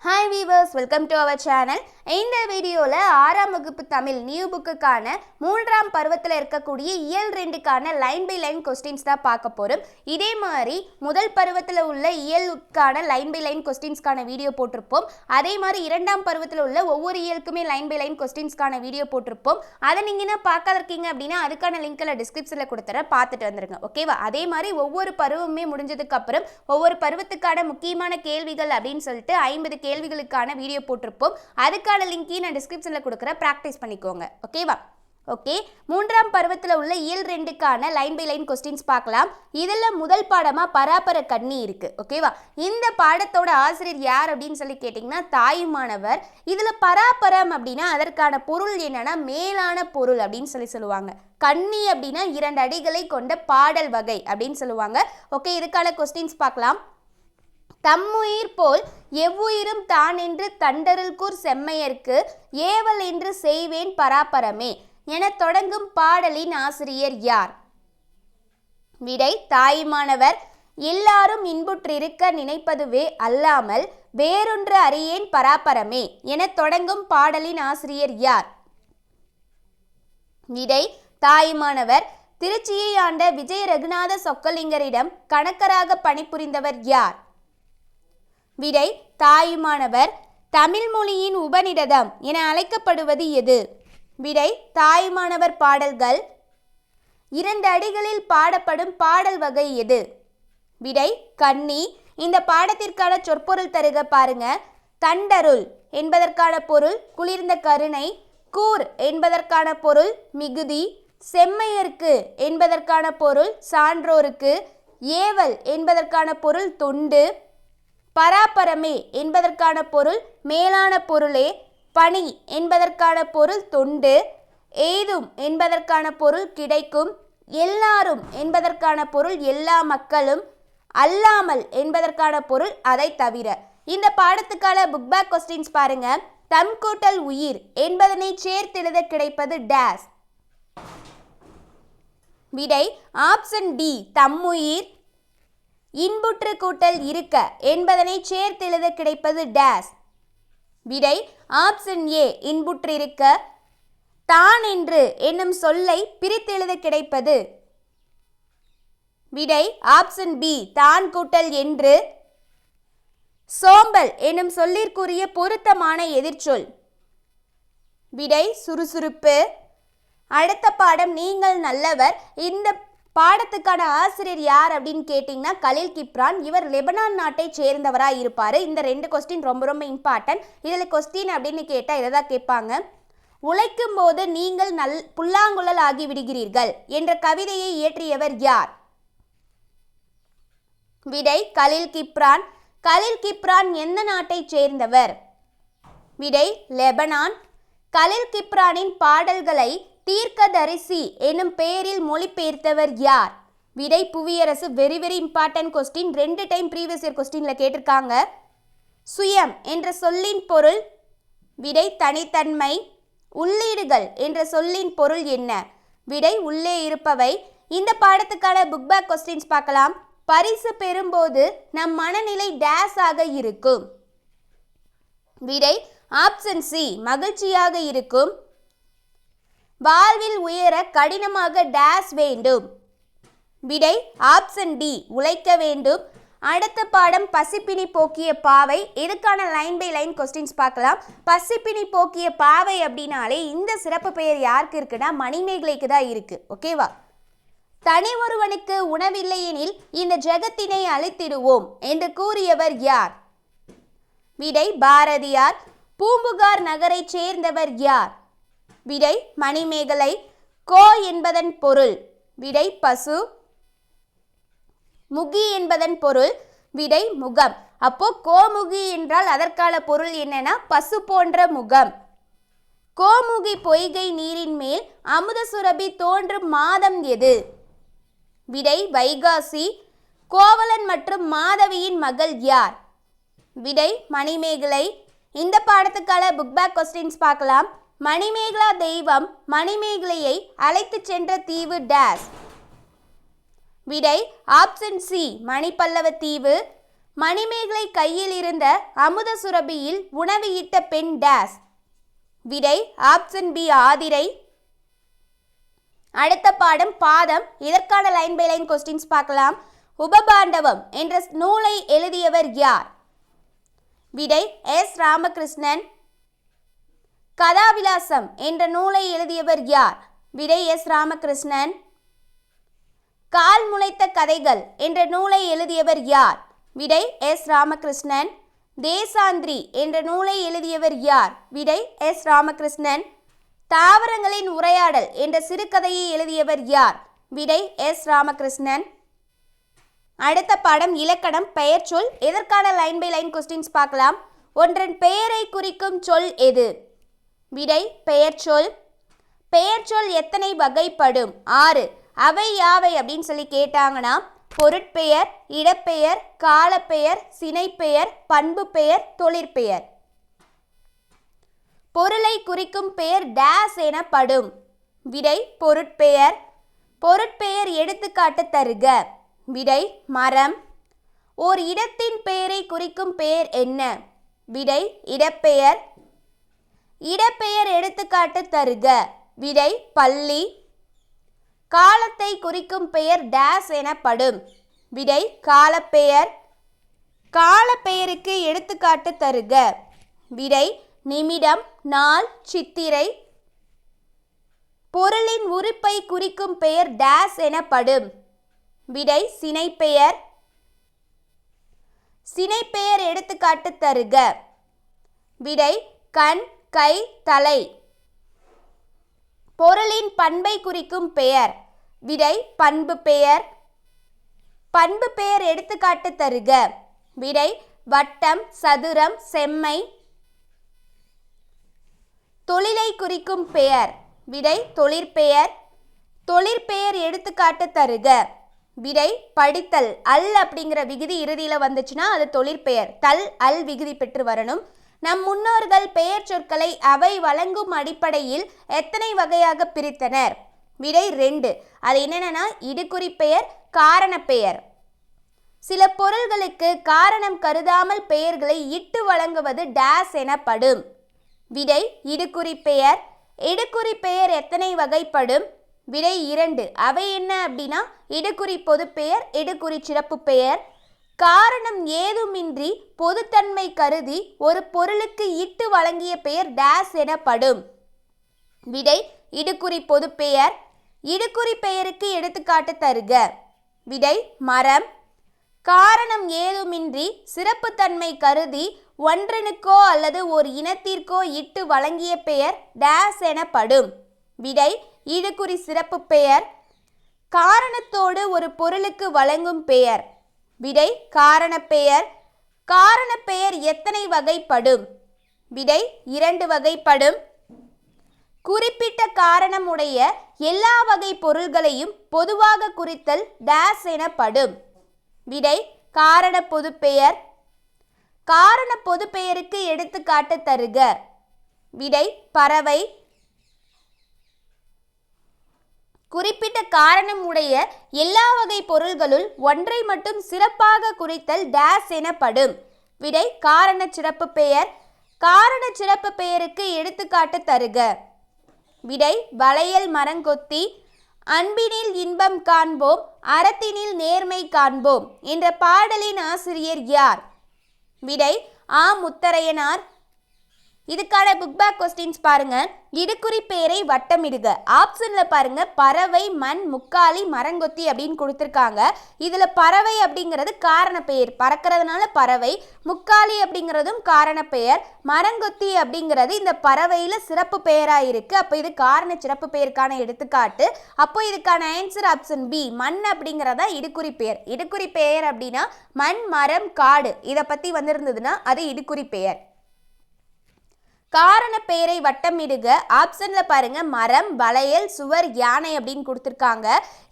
Hi viewers, welcome to our channel. இந்த வீடியோல 6ஆம் வகுப்பு தமிழ் நியூ புக்குக்கான 3ஆம் பருவத்தில் இருக்கக்கூடிய இயல் 2க்கான லைன் பை லைன் கொஸ்டின்ஸ் தான் பார்க்க போறோம். இதே மாதிரி முதல் பருவத்தில் உள்ள இயலுக்கான லைன் பை லைன் கொஸ்டின்ஸ்க்கான வீடியோ போட்டிருப்போம். அதே மாதிரி 2ஆம் பருவத்தில் உள்ள ஒவ்வொரு இயலுக்குமே லைன் பை லைன் கொஸ்டின்ஸ்க்கான வீடியோ போட்டிருப்போம். அதை நீங்க என்ன பார்க்காத இருக்கீங்க அப்படின்னா அதுக்கான லிங்க்ல டிஸ்கிரிப்ஷன்ல கொடுத்துறேன், பார்த்துட்டு வந்துருங்க. ஓகேவா? அதே மாதிரி ஒவ்வொரு பருவமே முடிஞ்சதுக்கு அப்புறம் ஒவ்வொரு பருவத்துக்கான முக்கியமான கேள்விகள் அப்படின்னு சொல்லிட்டு 50 கேள்விகளுக்கான வீடியோ போட்டிருப்போம். அதுக்கான லிங்கையும் நான் டிஸ்கிரிப்ஷன்ல கொடுக்குறேன், பிராக்டிஸ் பண்ணிக்கோங்க. ஓகேவா? ஓகே, 3ஆம் பருவத்தில் உள்ள இயல் 2க்கான லைன் பை லைன் கொஸ்டின்ஸ் பார்க்கலாம். இதில் முதல் பாடமா பராபர கண்ணி இருக்கு. ஓகேவா? இந்த பாடத்தோட ஆசிரியர் யார் அப்படின்னு சொல்லி கேட்டிங்கன்னா தாயுமானவர். இதில் பராபரம் அப்படின்னா அதற்கான பொருள் என்னன்னா மேலான பொருள் அப்படின்னு சொல்லுவாங்க. கண்ணி அப்படின்னா 2 அடிகளை கொண்ட பாடல் வகை அப்படின்னு சொல்லுவாங்க. ஓகே, இதுக்கான கொஸ்டின்ஸ் பார்க்கலாம். தம்முயிர் போல் எவ்வுயிரும் தான் என்று தண்டருள்கூர் செம்மையர்க்கு ஏவல் என்று செய்வேன் பராபரமே என தொடங்கும் பாடலின் ஆசிரியர் யார்? விடை தாயுமானவர். எல்லாரும் இன்புற்றிருக்க நினைப்பதுவே அல்லாமல் வேறொன்று அறியேன் பராபரமே என தொடங்கும் பாடலின் ஆசிரியர் யார்? விடை தாயுமானவர். திருச்சியை ஆண்ட விஜய ரகுநாத சொக்கலிங்கரிடம் கணக்கராக பணிபுரிந்தவர் யார்? விடை தாயுமானவர். தமிழ் மொழியின் உபநிடதம் என அழைக்கப்படுவது எது? விடை தாயுமானவர். பாடல்கள். 2 அடிகளில் பாடப்படும் பாடல் வகை எது? விடை கண்ணி. இந்த பாடத்திற்கான சொற்பொருள் தருக பாருங்க. தண்டருள் என்பதற்கான பொருள் குளிர்ந்த கருணை, கூர் என்பதற்கான பொருள் மிகுதி, செம்மையர்க்கு என்பதற்கான பொருள் சான்றோருக்கு, ஏவல் என்பதற்கான பொருள் தொண்டு, பராபரமே என்பதற்கான பொருள் மேலான பொருளே, பணி என்பதற்கான பொருள் தொண்டு, ஏதும் என்பதற்கான பொருள் கிடைக்கும், எல்லாரும் என்பதற்கான பொருள் எல்லா மக்களும், அல்லாமல் என்பதற்கான பொருள் அதை தவிர. இந்த பாடத்துக்கான புக் பேக் கொஸ்டின்ஸ் பாருங்க. தம் கூட்டல் உயிர் என்பதனை சேர்த்தெழுத கிடைப்பது டேஸ்? விடை ஆப்ஷன் டி தம்முயிர். இன்புற்று கூட்டல் இருக்க என்பதனை சேர்த்தெழுத கிடைப்பது டேஸ்? விடை ஆப்ஷன் ஏ இன்புற்றிருக்க. தான் என்று என்னும் சொல்லை பிரித்தெழுத கிடைப்பது? விடை ஆப்ஷன் பி தான் கூட்டல் என்று. சோம்பல் என்னும் சொல்லிற்குரிய பொருத்தமான எதிர்ச்சொல்? விடை சுறுசுறுப்பு. அடுத்த பாடம் நீங்கள் நல்லவர். இந்த பாடத்துக்கான ஆசிரியர் யார் அப்படின்னு கேட்டிங்கன்னா கலீல் கிப்ரான். இவர் லெபனான் நாட்டை சேர்ந்தவராக இருப்பார். இந்த 2 கொஸ்டின் ரொம்ப ரொம்ப இம்பார்ட்டன்ட். இதில் கொஸ்டின் அப்படின்னு கேட்டால் இதை தான் கேட்பாங்க. உழைக்கும் போது நீங்கள் புல்லாங்குழல் ஆகி விடுகிறீர்கள் என்ற கவிதையை இயற்றியவர் யார்? விடை கலீல் கிப்ரான். கலீல் கிப்ரான் எந்த நாட்டை சேர்ந்தவர்? விடை லெபனான். கலீல் கிப்ரானின் பாடல்களை தீர்க்கதரிசி எனும் பெயரில் மொழிபெயர்த்தவர் யார்? விடை Puviyarasu. Very very important question. 2 time previous year கொஸ்டின்ல கேட்டிருக்காங்க. சுயம் என்ற சொல்லின் பொருள்? விடை தனித்தன்மை. உள்ளீடுகள் என்ற சொல்லின் பொருள் என்ன? விடை உள்ளே இருப்பவை. இந்த பாடத்துக்கான புக் பேக் கொஸ்டின்ஸ் பார்க்கலாம். பரிசு பெறும்போது நம் மனநிலை டேஸ் ஆக இருக்கும்? விடை ஆப்ஷன் சி மகிழ்ச்சியாக இருக்கும். வாழ்வில் உயர கடினமாக டேஸ் வேண்டும்? விடை ஆப்ஷன் டி உழைக்க வேண்டும். அடுத்த பாடம் பசிப்பினி போக்கிய பாவை. இதுக்கான லைன் பை லைன் கொஸ்டின்ஸ் பார்க்கலாம். பசிப்பினி போக்கிய பாவை அப்படின்னாலே இந்த சிறப்பு பெயர் யாருக்கு இருக்குன்னா மணிமேகலைக்கு தான் இருக்கு. ஓகேவா? தனி ஒருவனுக்கு உணவில்லை எனில் இந்த ஜெகத்தினை அழித்திடுவோம் என்று கூறியவர் யார்? விடை பாரதியார். பூம்புகார் நகரை சேர்ந்தவர் யார்? விடை மணிமேகலை. கோ என்பதன் பொருள்? விடை பசு. முகி என்பதன் பொருள்? விடை முகம். அப்போ கோமுகி என்றால் அதற்கான பொருள் என்னன்னா பசு போன்ற முகம். கோமுகி பொய்கை நீரின் மேல் அமுத சுரபி தோன்றும் மாதம் எது? விடை வைகாசி. கோவலன் மற்றும் மாதவியின் மகள் யார்? விடை மணிமேகலை. இந்த பாடத்துக்கான புக் பேக் கொஸ்டின்ஸ் பார்க்கலாம். மணிமேகலா தெய்வம் மணிமேகலையை அழைத்து சென்ற தீவு டேஸ்? விடை ஆப்ஷன் சி மணிப்பல்லவ தீவு. மணிமேகலை கையில் இருந்த அமுத சுரபியில் உணவு இட்ட பெண் டேஸ். விடை ஆப்ஷன் பி ஆதிரை. அடுத்த பாடம் பாதம். இதற்கான லைன் பை லைன் கொஸ்டின்ஸ் பார்க்கலாம். உபபாண்டவம் என்ற நூலை எழுதியவர் யார்? விடை எஸ் ராமகிருஷ்ணன். கதாவிலாசம் என்ற நூலை எழுதியவர் யார்? விடை எஸ் ராமகிருஷ்ணன். கால் முளைத்த கதைகள் என்ற நூலை எழுதியவர் யார்? விடை எஸ் ராமகிருஷ்ணன். தேசாந்திரி என்ற நூலை எழுதியவர் யார்? விடை எஸ் ராமகிருஷ்ணன். தாவரங்களின் உரையாடல் என்ற சிறுகதையை எழுதியவர் யார்? விடை எஸ் ராமகிருஷ்ணன். அடுத்த பாடம் இலக்கணம் பெயர் சொல். எதற்கான லைன் பை லைன் கொஸ்டின்ஸ் பார்க்கலாம். ஒன்றன் பெயரை குறிக்கும் சொல் எது? விடை பெயர் சொல். பெயர் சொல் எத்தனை வகைப்படும்? 6. அவை யாவை அப்படின்னு சொல்லி கேட்டாங்கன்னா பொருட்பெயர், இடப்பெயர், காலப்பெயர், சினைப்பெயர், பண்பு பெயர், தொழிற்பெயர். பொருளை குறிக்கும் பெயர் டேஸ் எனப்படும். விடை பொருட்பெயர். பொருட்பெயர் எடுத்துக்காட்டு தருக. விடை மரம். ஓர் இடத்தின் பெயரை குறிக்கும் பெயர் என்ன? விடை இடப்பெயர். இடப்பெயர் எடுத்துக்காட்டு தருக. விடை பள்ளி. காலத்தை குறிக்கும் பெயர் டேஸ் எனப்படும். விடை காலப்பெயர். காலப்பெயருக்கு எடுத்துக்காட்டு தருக. விடை நிமிடம், நாள், சித்திரை. பொருளின் உறுப்பை குறிக்கும் பெயர் டேஸ் எனப்படும். விடை சினைப்பெயர். சினைப்பெயர் எடுத்துக்காட்டு தருக. விடை கண், கை, தலை. பொருளின் பண்பை குறிக்கும் பெயர். விடை பண்பு பெயர். பண்பு பெயர் எடுத்துக்காட்டு தருக. விடை வட்டம், சதுரம், செம்மை. தொழிலை குறிக்கும் பெயர். விடை தொழிற்பெயர். தொழிற்பெயர் எடுத்துக்காட்டு தருக. விடை படித்தல். அல் அப்படிங்கிற விகுதி இறுதியில் வந்துச்சுன்னா அது தொழிற்பெயர். தல் அல் விகுதி பெற்று வரணும். நம் முன்னோர்கள் பெயர் சொற்களை அவை வழங்கும் அடிப்படையில் எத்தனை வகையாக பிரித்தனர்? விடை 2. அது என்னென்னா இடுகுறி பெயர், காரண பெயர். சில பொருள்களுக்கு காரணம் கருதாமல் பெயர்களை இட்டு வழங்குவது டேஸ் எனப்படும். விடை இடுகுறி பெயர். இடுகுறி பெயர் எத்தனை வகைப்படும்? விடை 2. அவை என்ன அப்படின்னா இடுகுறி பொது பெயர், இடுகுறி சிறப்பு பெயர். காரணம் ஏதுமின்றி பொதுத்தன்மை கருதி ஒரு பொருளுக்கு இட்டு வழங்கிய பெயர் டேஸ் எனப்படும். விடை இடுகுறி பொது பெயர். இடுகுறி பெயருக்கு எடுத்துக்காட்டு தருக. விடை மரம். காரணம் ஏதுமின்றி சிறப்புத்தன்மை கருதி ஒன்றனுக்கோ அல்லது ஒரு இனத்திற்கோ இட்டு வழங்கிய பெயர் டேஸ் எனப்படும். விடை இடுகுறி சிறப்பு பெயர். காரணத்தோடு ஒரு பொருளுக்கு வழங்கும் பெயர். விடை காரணப்பெயர். காரணப்பெயர் எத்தனை வகைப்படும்? விடை 2 வகைப்படும். குறிப்பிட்ட காரணம் உடைய எல்லா வகை பொருள்களையும் பொதுவாக குறித்தல் டேஸ் எனப்படும். விடை காரண பொதுப்பெயர். காரண பொதுப்பெயருக்கு எடுத்துக்காட்டு தருக. விடை பறவை. குறிப்பிட்ட காரணம் உடைய எல்லா வகை பொருள்களுள் ஒன்றை மட்டும் சிறப்பாக குறித்தல் டேஸ் எனப்படும். விடை காரண சிறப்பு பெயர். காரண சிறப்பு பெயருக்கு எடுத்துக்காட்டு தருக. விடை வளையல் மரங்கொத்தி. அன்பினில் இன்பம் காண்போம், அறத்தினில் நேர்மை காண்போம் என்ற பாடலின் ஆசிரியர் யார்? விடை ஆ முத்தரையனார். இதுக்கான புக் பேக் கொஸ்டின்ஸ் பாருங்க. இடுகுறி பெயரை வட்டமிடுக. ஆப்ஷன்ல பாருங்க பறவை, மண், முக்காலி, மரங்கொத்தி அப்படின்னு கொடுத்துருக்காங்க. இதுல பறவை அப்படிங்கிறது காரண பெயர், பறக்கிறதுனால பறவை. முக்காலி அப்படிங்கிறதும் காரண பெயர். மரங்கொத்தி அப்படிங்கிறது இந்த பறவையில சிறப்பு பெயரா இருக்கு. அப்போ இது காரண சிறப்பு பெயருக்கான எடுத்துக்காட்டு. அப்போ இதுக்கான ஆன்சர் ஆப்ஷன் பி மண் அப்படிங்கிறதா இடுகுறி பெயர். இடுகுறி பெயர் அப்படின்னா மண், மரம், காடு இதை பத்தி வந்திருந்ததுன்னா அது இடுகுறி பெயர். காரண பெயரை வட்டமிடுக. ஆப்ஷன்ல பாருங்க மரம், வளையல், சுவர், யானை அப்படின்னு கொடுத்துருக்காங்க.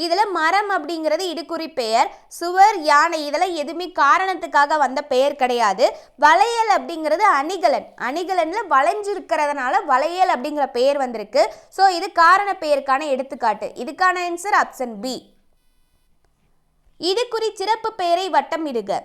இதுல மரம் அப்படிங்கிறது இடுகுறி பெயர். சுவர், யானை இதெல்லாம் எதுவுமே காரணத்துக்காக வந்த பெயர் கிடையாது. வளையல் அப்படிங்கிறது அணிகலன். அணிகலன்ல வளைஞ்சிருக்கிறதுனால வளையல் அப்படிங்கிற பெயர் வந்திருக்கு. ஸோ இது காரண பெயருக்கான எடுத்துக்காட்டு. இதுக்கான ஆன்சர் ஆப்ஷன் பி. இடுகுறி சிறப்பு பெயரை வட்டமிடுக.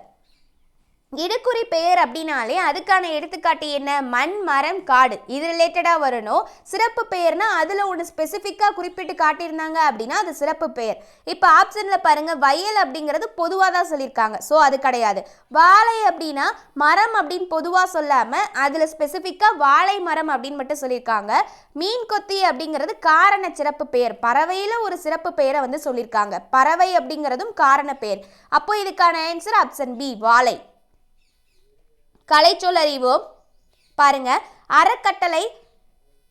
இடுக்குறி பெயர் அப்படின்னாலே அதுக்கான எடுத்துக்காட்டு என்ன? மண், மரம், காடு, இது ரிலேட்டடாக வரணும். சிறப்பு பெயர்னா அதில் ஒன்று ஸ்பெசிஃபிக்காக குறிப்பிட்டு காட்டியிருந்தாங்க அப்படின்னா அது சிறப்பு பெயர். இப்போ ஆப்ஷனில் பாருங்கள், வயல் அப்படிங்கிறது பொதுவாக தான் சொல்லியிருக்காங்க, ஸோ அது கிடையாது. வாழை அப்படின்னா மரம் அப்படின்னு பொதுவாக சொல்லாமல் அதில் ஸ்பெசிஃபிக்காக வாழை மரம் அப்படின்னு மட்டும் சொல்லியிருக்காங்க. மீன் கொத்தி அப்படிங்கிறது காரண சிறப்பு பெயர், பறவையில் ஒரு சிறப்பு பெயரை வந்து சொல்லியிருக்காங்க. பறவை அப்படிங்கிறதும் காரண பெயர். அப்போ இதுக்கான ஆன்சர் ஆப்ஷன் பி, வாழை. கலைச்சொல் அறிவோம். பாருங்க, அறக்கட்டளை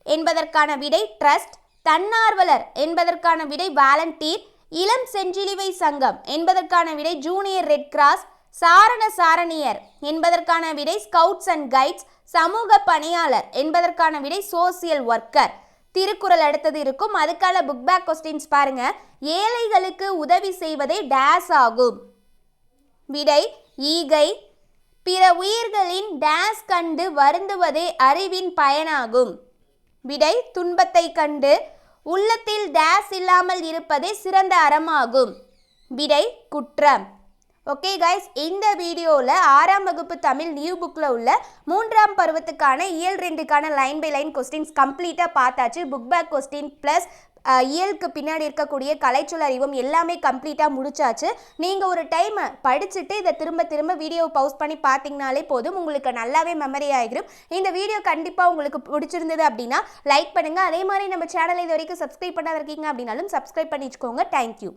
என்பதற்கான விடை ட்ரஸ்ட், தன்னார்வலர் என்பதற்கான விடை வாலண்டியர், இளம் செஞ்சிலுவை சங்கம் என்பதற்கான விடை ஜூனியர் ரெட் கிராஸ், சாரண சாரணியர் என்பதற்கான விடை ஸ்கவுட்ஸ் அண்ட் கைட்ஸ், சமூக பணியாளர் என்பதற்கான விடை சோசியல் ஒர்க்கர். திருக்குறள் அடுத்தது இருக்கும். அதுக்கான புக் பேக் கொஸ்டின்ஸ் பாருங்க. ஏழைகளுக்கு உதவி செய்வதே டேஸ் ஆகும். விடை ஈகை. பிற உயிர்களின் டேஸ் கண்டு வருந்துவதே அறிவின் பயனாகும். விடை துன்பத்தை கண்டு உள்ளத்தில் டேஸ் இல்லாமல் இருப்பதே சிறந்த அறமாகும். விடை குற்றம். ஓகே கைஸ், இந்த வீடியோவில் 6ஆம் வகுப்பு தமிழ் நியூ புக்கில் உள்ள 3ஆம் பருவத்துக்கான இயல் 2க்கான லைன் பை லைன் கொஸ்டின்ஸ் கம்ப்ளீட்டாக பார்த்தாச்சு. புக் பேக் கொஸ்டின் ப்ளஸ் இயலுக்கு பின்னாடி இருக்கக்கூடிய கலைச்சொல் அறிவும் எல்லாமே கம்ப்ளீட்டாக முடிச்சாச்சு. நீங்கள் ஒரு டைம் படிச்சுட்டு இதை திரும்ப வீடியோவை பவுஸ் பண்ணி பார்த்தீங்கனாலே போதும், உங்களுக்கு நல்லாவே மெமரி ஆகிடும். இந்த வீடியோ கண்டிப்பாக உங்களுக்கு பிடிச்சிருந்தது அப்படின்னா லைக் பண்ணுங்கள். அதே மாதிரி நம்ம சேனலை இது வரைக்கும் சப்ஸ்கிரைப் பண்ணாத இருக்கீங்க அப்படின்னாலும் சப்ஸ்கிரைப் பண்ணி வச்சுக்கோங்க. தேங்க்யூ.